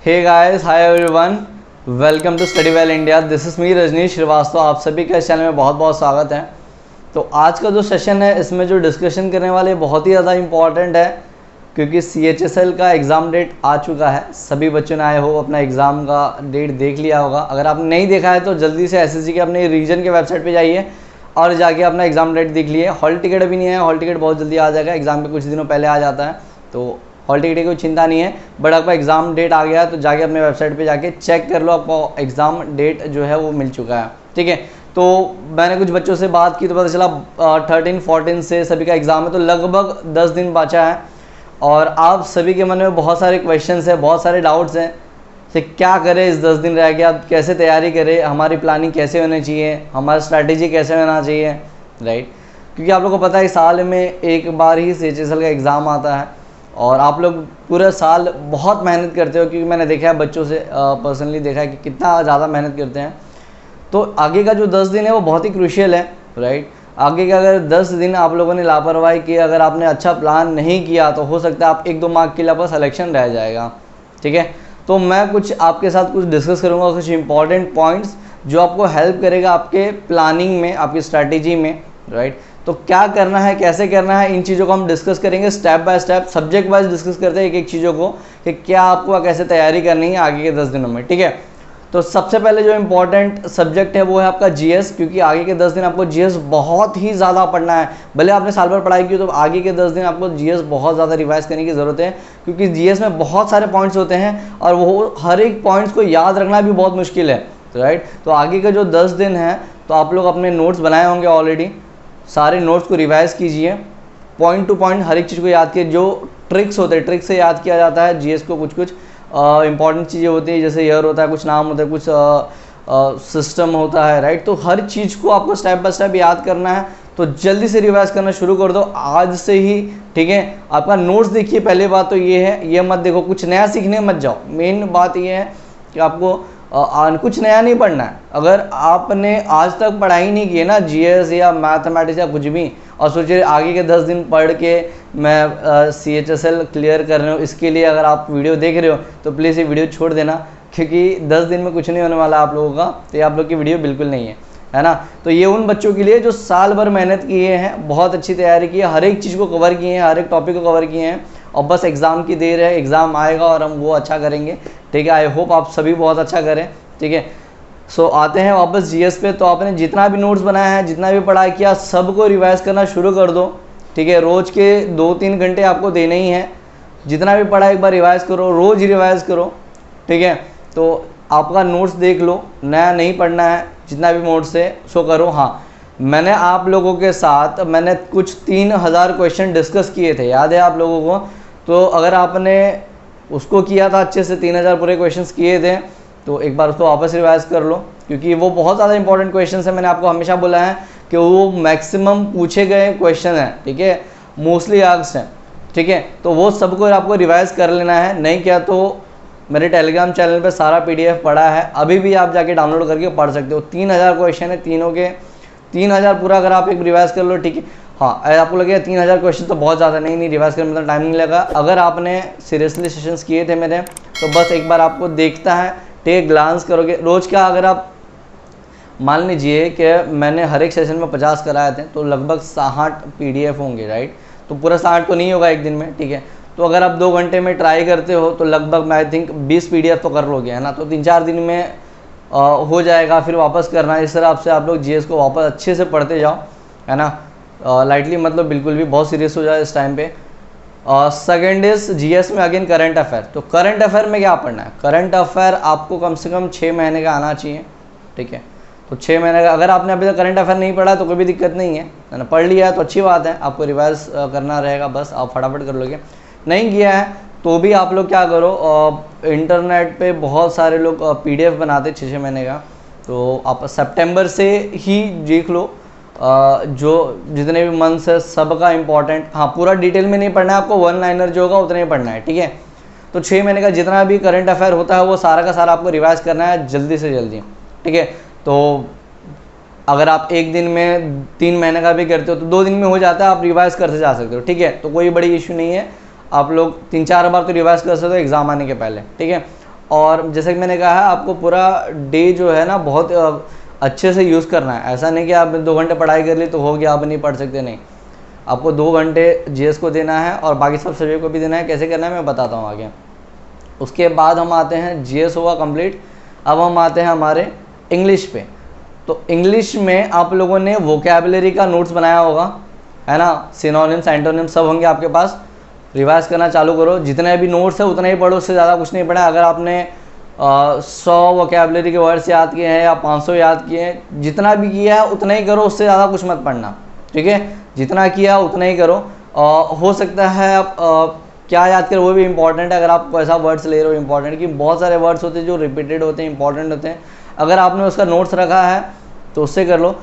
Hey guys, hi everyone, welcome to study well India. This is me Rajnish Shrivastava. आप सभी का इस चैनल में बहुत बहुत स्वागत है। तो आज का जो सेशन है इसमें जो डिस्कशन करने वाले बहुत ही ज़्यादा इम्पॉर्टेंट है, क्योंकि CHSL का एग्ज़ाम डेट आ चुका है। सभी बच्चों ने आए हो अपना एग्ज़ाम का डेट देख लिया होगा। अगर आपने नहीं देखा है तो जल्दी से SSC के अपने रीजन के वेबसाइट पर जाइए और जाके अपना एग्ज़ाम डेट देख लिए। हॉल टिकट अभी नहीं है, हॉल टिकट बहुत जल्दी आ जाएगा, एग्ज़ाम के कुछ दिनों पहले आ जाता है, तो हॉल टिकट की कोई चिंता नहीं है। बट आपका एग्ज़ाम डेट आ गया है तो जाके अपने वेबसाइट पे जाके चेक कर लो, आपको एग्ज़ाम डेट जो है वो मिल चुका है। ठीक है, तो मैंने कुछ बच्चों से बात की तो पता चला 13-14 से सभी का एग्ज़ाम है, तो लगभग 10 दिन बचा है। और आप सभी के मन में बहुत सारे क्वेश्चंस हैं, बहुत सारे डाउट्स हैं कि क्या करें, इस 10 दिन रह गया, आप कैसे तैयारी करें, हमारी प्लानिंग कैसे होनी चाहिए, हमारा स्ट्रैटेजी कैसे होना चाहिए, राइट। क्योंकि आप लोगों को पता है साल में एक बार ही CHSL का एग्ज़ाम आता है और आप लोग पूरा साल बहुत मेहनत करते हो, क्योंकि मैंने देखा है बच्चों से पर्सनली देखा है कि कितना ज़्यादा मेहनत करते हैं। तो आगे का जो 10 दिन है वो बहुत ही क्रूशियल है, राइट। आगे का अगर 10 दिन आप लोगों ने लापरवाही की, अगर आपने अच्छा प्लान नहीं किया तो हो सकता है आप 1-2 मार्क के लिए आपका सिलेक्शन रह जाएगा। ठीक है, तो मैं कुछ आपके साथ कुछ डिस्कस करूँगा, कुछ इंपॉर्टेंट पॉइंट्स जो आपको हेल्प करेगा आपके प्लानिंग में, आपकी स्ट्रैटेजी में, राइट। तो क्या करना है, कैसे करना है, इन चीज़ों को हम डिस्कस करेंगे step by step, subject wise discuss करते हैं एक एक चीज़ों को कि क्या आपको कैसे तैयारी करनी है आगे के 10 दिनों में। ठीक है, तो सबसे पहले जो इम्पोर्टेंट सब्जेक्ट है वो है आपका GS, क्योंकि आगे के 10 दिन आपको GS बहुत ही ज़्यादा पढ़ना है। भले आपने साल भर पढ़ाई की तो आगे के 10 दिन आपको GS बहुत ज़्यादा रिवाइज करने की ज़रूरत है, क्योंकि GS में बहुत सारे पॉइंट्स होते हैं और वो हर एक पॉइंट्स को याद रखना भी बहुत मुश्किल है, राइट। तो आगे के जो 10 दिन हैं तो आप लोग अपने नोट्स बनाए होंगे ऑलरेडी, सारे नोट्स को रिवाइज कीजिए, पॉइंट टू पॉइंट हर एक चीज़ को याद कीजिए। जो ट्रिक्स होते हैं, ट्रिक से याद किया जाता है GS को। कुछ कुछ इंपॉर्टेंट चीज़ें होती है, जैसे ईयर होता है, कुछ नाम होता है, कुछ सिस्टम होता है, राइट। तो हर चीज़ को आपको स्टेप बाय स्टेप याद करना है, तो जल्दी से रिवाइज करना शुरू कर दो आज से ही। ठीक है, आपका नोट्स देखिए। पहली बात तो ये है, ये मत देखो कुछ नया सीखने मत जाओ। मेन बात ये है कि आपको कुछ नया नहीं पढ़ना है। अगर आपने आज तक पढ़ाई नहीं की है ना GS या मैथमेटिक्स या कुछ भी, और सोचिए आगे के 10 दिन पढ़ के मैं CHSL क्लियर कर रहे हो, इसके लिए अगर आप वीडियो देख रहे हो तो प्लीज़ ये वीडियो छोड़ देना, क्योंकि 10 दिन में कुछ नहीं होने वाला आप लोगों का। तो ये आप लोग की वीडियो बिल्कुल नहीं है ना। तो ये उन बच्चों के लिए जो साल भर मेहनत किए हैं, बहुत अच्छी तैयारी की है, हर एक चीज़ को कवर किए हैं, हर एक टॉपिक को कवर किए हैं, और बस एग्ज़ाम की देर है, एग्ज़ाम आएगा और हम वो अच्छा करेंगे। ठीक है, आई होप आप सभी बहुत अच्छा करें। ठीक है, सो आते हैं वापस GS पे। तो आपने जितना भी नोट्स बनाया है, जितना भी पढ़ाई किया, सबको रिवाइज करना शुरू कर दो। ठीक है, रोज़ के 2-3 घंटे आपको देने ही हैं। जितना भी पढ़ा एक बार रिवाइज करो, रोज़ ही रिवाइज करो। ठीक है, तो आपका नोट्स देख लो, नया नहीं पढ़ना है, जितना भी नोट्स है सो करो। हाँ, मैंने आप लोगों के साथ मैंने कुछ 3000 क्वेश्चन डिस्कस किए थे, याद है आप लोगों को? तो अगर आपने उसको किया था अच्छे से, 3000 पूरे क्वेश्चंस किए थे, तो एक बार उसको वापस रिवाइज कर लो, क्योंकि वो बहुत ज़्यादा इंपॉर्टेंट क्वेश्चंस है। मैंने आपको हमेशा बोला है कि वो मैक्सिमम पूछे गए क्वेश्चन हैं, ठीक है, मोस्टली आस्क्ड हैं। ठीक है, तो वो सबको आपको रिवाइज कर लेना है। नहीं किया तो मेरे टेलीग्राम चैनल पे सारा PDF पड़ा है, अभी भी आप जाके डाउनलोड करके पढ़ सकते हो। 3000 क्वेश्चन है, तीनों के 3000 पूरा अगर आप एक रिवाइज कर लो। ठीक है, हाँ, आपको लगेगा 3000 क्वेश्चन तो बहुत ज़्यादा, नहीं रिवाइज करने में तो टाइम नहीं लगा। अगर आपने सीरियसली सेशंस किए थे मेरे, तो बस एक बार आपको देखता है, टेक ग्लांस करोगे। रोज़ का अगर आप मान लीजिए कि मैंने हर एक सेशन में 50 कराए थे, तो लगभग 60 PDF होंगे, राइट। तो पूरा 60 तो नहीं होगा एक दिन में। ठीक है, तो अगर आप 2 घंटे में ट्राई करते हो तो लगभग मैं आई थिंक 20 PDF तो कर लोगे, है ना। तो 3-4 दिन में हो जाएगा, फिर वापस करना। इस तरह से आप लोग GS को वापस अच्छे से पढ़ते जाओ, है ना। लाइटली मतलब बिल्कुल भी, बहुत सीरियस हो जाए इस टाइम पे। सेकेंड इज GS में अगेन करंट अफेयर। तो करंट अफेयर में क्या पढ़ना है? करंट अफेयर आपको कम से कम 6 महीने का आना चाहिए। ठीक है, तो 6 महीने का अगर आपने अभी तक करंट अफेयर नहीं पढ़ा तो कोई भी दिक्कत नहीं है ना। पढ़ लिया है तो अच्छी बात है, आपको रिवाइज करना रहेगा, बस आप फटाफट कर लोगे। नहीं किया है तो भी आप लोग क्या करो, इंटरनेट पे बहुत सारे लोग PDF बनाते 6-6 महीने का, तो आप सितंबर से ही देख लो। जो जितने भी मंथ्स है सबका इम्पॉर्टेंट, हाँ पूरा डिटेल में नहीं पढ़ना है आपको, 1 लाइनर जो होगा उतना ही पढ़ना है। ठीक है, तो 6 महीने का जितना भी करंट अफेयर होता है वो सारा का सारा आपको रिवाइज करना है जल्दी से जल्दी। ठीक है, तो अगर आप एक दिन में 3 महीने का भी करते हो तो 2 दिन में हो जाता है, आप रिवाइज करते जा सकते हो। ठीक है, तो कोई बड़ी इशू नहीं है, आप लोग 3-4 बार तो रिवाइज कर सकते हो एग्जाम आने के पहले। ठीक है, और जैसे कि मैंने कहा है, आपको पूरा डे जो है ना बहुत अच्छे से यूज़ करना है। ऐसा नहीं कि आप 2 घंटे पढ़ाई कर ली तो हो गया, आप नहीं पढ़ सकते, नहीं। आपको 2 घंटे जीएस को देना है और बाकी सब सब्जेक्ट को भी देना है। कैसे करना है मैं बताता हूँ आगे। उसके बाद हम आते हैं, जीएस हुआ कंप्लीट, अब हम आते हैं हमारे इंग्लिश पे। तो इंग्लिश में आप लोगों ने वोकैबुलरी का नोट्स बनाया होगा, है ना, सिनोनिम्स एंटोनिम्स सब होंगे आपके पास। रिवाइज करना चालू करो, जितने भी नोट्स है उतना ही पढ़ो, उससे ज़्यादा कुछ नहीं पढ़ा। अगर आपने 100 वोकैबुलरी के वर्ड्स याद किए हैं या 500 याद किए हैं, जितना भी किया है उतना ही करो, उससे ज़्यादा कुछ मत पढ़ना, ठीक है। जितना किया उतना ही करो। हो सकता है आप क्या याद करें वो भी इंपॉर्टेंट है। अगर आप ऐसा वर्ड्स ले रहे हो इंपॉर्टेंट, कि बहुत सारे वर्ड्स होते हैं जो रिपीटेड होते हैं, इंपॉर्टेंट होते हैं, अगर आपने उसका नोट्स रखा है तो उससे कर लो।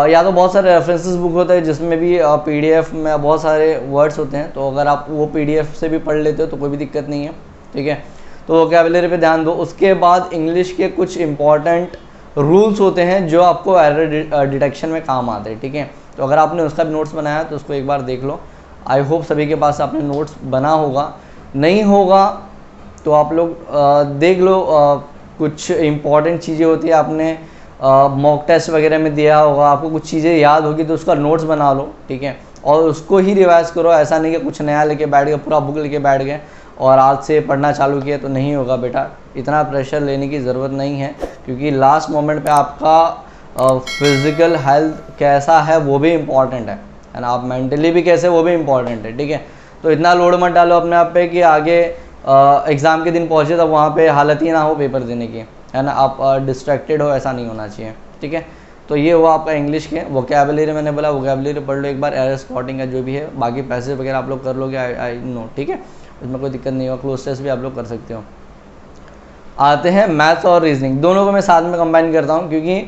या तो बहुत सारे रेफरेंसेस बुक होते हैं जिसमें भी पीडीएफ में बहुत सारे वर्ड्स होते हैं, तो अगर आप वो पीडीएफ से भी पढ़ लेते हो तो कोई भी दिक्कत नहीं है, ठीक है। तो वोकैबुलरी पे ध्यान दो। उसके बाद इंग्लिश के कुछ इंपॉर्टेंट रूल्स होते हैं जो आपको एरर डिटेक्शन में काम आते हैं, ठीक है। तो अगर आपने उसका भी नोट्स बनाया तो उसको एक बार देख लो। आई होप सभी के पास आपने नोट्स बना होगा, नहीं होगा तो आप लोग देख लो। कुछ इंपॉर्टेंट चीज़ें होती है, आपने मॉक टेस्ट वगैरह में दिया होगा, आपको कुछ चीज़ें याद होगी तो उसका नोट्स बना लो, ठीक है, और उसको ही रिवाइज करो। ऐसा नहीं कि कुछ नया लेके बैठ गए, पूरा बुक लेके बैठ गए और आज से पढ़ना चालू किया, तो नहीं होगा बेटा। इतना प्रेशर लेने की ज़रूरत नहीं है, क्योंकि लास्ट मोमेंट पे आपका फिज़िकल हेल्थ कैसा है वो भी इम्पॉर्टेंट है ना, आप मेंटली भी कैसे वो भी इम्पॉर्टेंट है, ठीक है। तो इतना लोड मत डालो अपने आप पे कि आगे एग्ज़ाम के दिन पहुँचे तब वहाँ पे हालत ही ना हो पेपर देने की, है ना, आप डिस्ट्रैक्टेड हो, ऐसा नहीं होना चाहिए, ठीक है। तो ये हुआ आपका इंग्लिश के। वोकैबुलरी मैंने बोला, वोकैबुलरी पढ़ लो एक बार, एरर स्पॉटिंग का जो भी है, बाकी पैसेज वगैरह आप लोग कर लोगे, आई नो, ठीक है, उसमें कोई दिक्कत नहीं होगा। क्लोज टेस्ट भी आप लोग कर सकते हो। आते हैं मैथ्स और रीजनिंग, दोनों को मैं साथ में कंबाइन करता हूँ, क्योंकि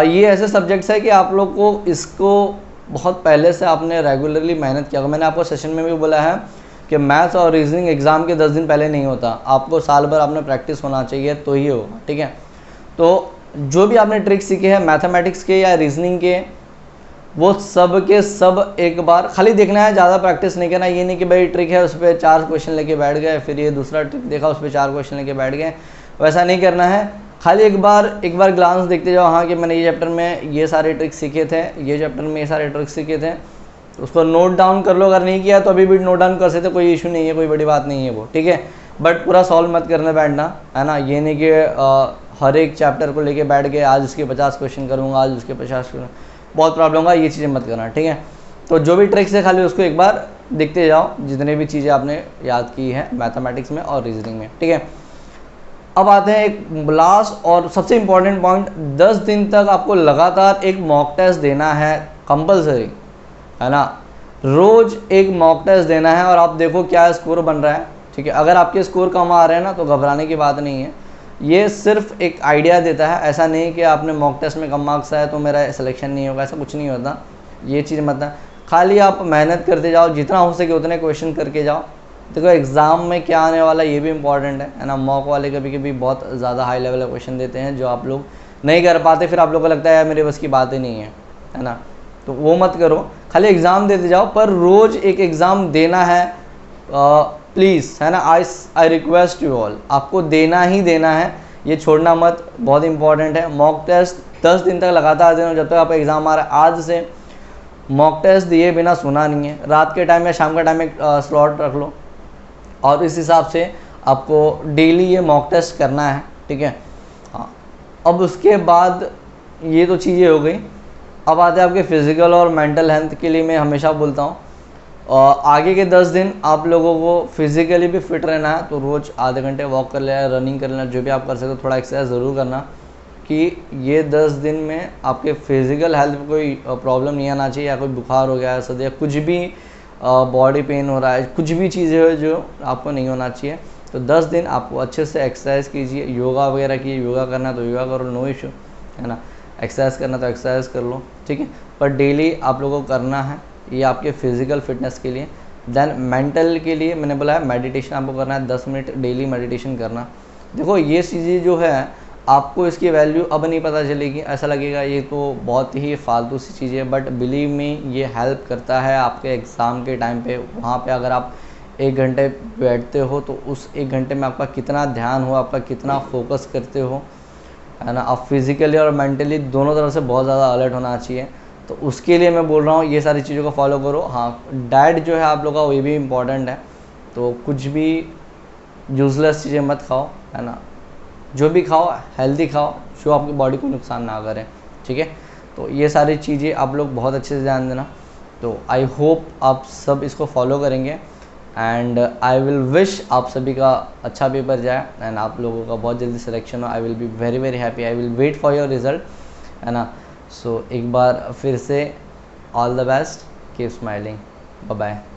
ये ऐसे सब्जेक्ट्स है कि आप लोग को इसको बहुत पहले से आपने रेगुलरली मेहनत किया होगा। मैंने आपको सेशन में भी बोला है कि मैथ्स और रीजनिंग एग्ज़ाम के 10 दिन पहले नहीं होता, आपको साल भर आपने प्रैक्टिस होना चाहिए तो ही होगा, ठीक है। तो जो भी आपने ट्रिक्स सीखे हैं मैथमेटिक्स के या रीजनिंग के, वो सब के सब एक बार खाली देखना है, ज़्यादा प्रैक्टिस नहीं करना। ये नहीं कि भाई ट्रिक है उस पर 4 क्वेश्चन लेके बैठ गए, फिर ये दूसरा ट्रिक देखा उस पर 4 क्वेश्चन लेके बैठ गए, वैसा नहीं करना है। खाली एक बार ग्लांस देखते जाओ, हाँ कि मैंने ये चैप्टर में ये सारे ट्रिक्स सीखे थे, ये चैप्टर में ये सारे ट्रिक्स सीखे थे, उसको नोट डाउन कर लो। अगर नहीं किया तो अभी भी नोट डाउन कर सकते, कोई इशू नहीं है, कोई बड़ी बात नहीं है वो, ठीक है। बट पूरा सॉल्व मत करने बैठना, है ना। ये नहीं कि हर एक चैप्टर को लेके बैठ गए, आज इसके 50 क्वेश्चन करूँगा, आज उसके 50 करूँगा, बहुत प्रॉब्लम होगा, ये चीज़ें मत करना, ठीक है। तो जो भी ट्रिक्स है खाली उसको एक बार देखते जाओ, जितने भी चीज़ें आपने याद की है मैथमेटिक्स में और रीजनिंग में, ठीक है। अब आते हैं एक लास्ट और सबसे इम्पॉर्टेंट पॉइंट, 10 दिन तक आपको लगातार एक मॉक टेस्ट देना है, कंपलसरी, है ना। रोज़ एक मॉक टेस्ट देना है और आप देखो क्या स्कोर बन रहा है, ठीक है। अगर आपके स्कोर कम आ रहे हैं ना तो घबराने की बात नहीं है, ये सिर्फ एक आइडिया देता है। ऐसा नहीं कि आपने मॉक टेस्ट में कम मार्क्स आया तो मेरा सिलेक्शन नहीं होगा, ऐसा कुछ नहीं होता, ये चीज़ मत। खाली आप मेहनत करते जाओ, जितना हो सके उतने क्वेश्चन करके जाओ। देखो एग्ज़ाम में क्या आने वाला ये भी इंपॉर्टेंट है ना। मॉक वाले कभी कभी बहुत ज़्यादा हाई लेवल का क्वेश्चन देते हैं जो आप लोग नहीं कर पाते, फिर आप लोगों को लगता है यार मेरे बस की बात ही नहीं है ना, तो वो मत करो। खाली एग्ज़ाम देते जाओ, पर रोज़ एक एग्ज़ाम देना है प्लीज़, है ना। आई रिक्वेस्ट यू ऑल, आपको देना ही देना है, ये छोड़ना मत, बहुत इंपॉर्टेंट है। मॉक टेस्ट 10 दिन तक लगातार देना, जब तक आप एग्ज़ाम आ रहा है। आज से मॉक टेस्ट दिए बिना सुना नहीं है, रात के टाइम या शाम के टाइम में स्लॉट रख लो और इस हिसाब से आपको डेली ये मॉक टेस्ट करना है, ठीक है। हाँ, अब उसके बाद ये तो चीज़ें हो गई। अब आते हैं आपके फिज़िकल और मेंटल हेल्थ के लिए। मैं हमेशा बोलता हूँ आगे के 10 दिन आप लोगों को फिज़िकली भी फिट रहना है, तो रोज़ आधे घंटे वॉक कर लेना, रनिंग कर लेना, जो भी आप कर सकते हो, थोड़ा एक्सरसाइज ज़रूर करना, कि ये 10 दिन में आपके फिज़िकल हेल्थ में कोई प्रॉब्लम नहीं आना चाहिए, या कोई बुखार हो गया है, सर, या कुछ भी बॉडी पेन हो रहा है, कुछ भी चीज़ें हो जो आपको नहीं होना चाहिए। तो 10 दिन आपको अच्छे से एक्सरसाइज कीजिए, योगा वगैरह कीजिए, योगा करना तो योगा करो, नो इशू, है ना। एक्सरसाइज करना तो एक्सरसाइज कर लो, ठीक है। पर डेली आप लोगों को करना है, ये आपके फिज़िकल फिटनेस के लिए। देन मेंटल के लिए मैंने बोला है मेडिटेशन आपको करना है, 10 मिनट डेली मेडिटेशन करना। देखो ये चीज़ें जो है आपको इसकी वैल्यू अब नहीं पता चलेगी, ऐसा लगेगा ये तो बहुत ही फालतू सी चीज़ है, बट बिलीव मी ये हेल्प करता है आपके एग्ज़ाम के टाइम पे। वहाँ पे अगर आप 1 घंटे बैठते हो तो उस 1 घंटे में आपका कितना ध्यान हो, आपका कितना फोकस करते हो, है ना। आप फिज़िकली और मेंटली दोनों तरफ से बहुत ज़्यादा अलर्ट होना चाहिए। तो उसके लिए मैं बोल रहा हूँ ये सारी चीज़ों को फॉलो करो। हाँ, डाइट जो है आप लोग का वो भी इम्पॉर्टेंट है। तो कुछ भी यूज़लेस चीज़ें मत खाओ, है ना। जो भी खाओ हेल्दी खाओ, जो आपकी बॉडी को नुकसान ना करें, ठीक है। तो ये सारी चीज़ें आप लोग बहुत अच्छे से ध्यान देना। तो आई होप आप सब इसको फॉलो करेंगे एंड आई विल विश आप सभी का अच्छा पेपर जाए एंड आप लोगों का बहुत जल्दी सिलेक्शन हो। I will be very very happy, I will wait for your result, है ना। सो एक बार फिर से all the best, keep smiling, bye bye.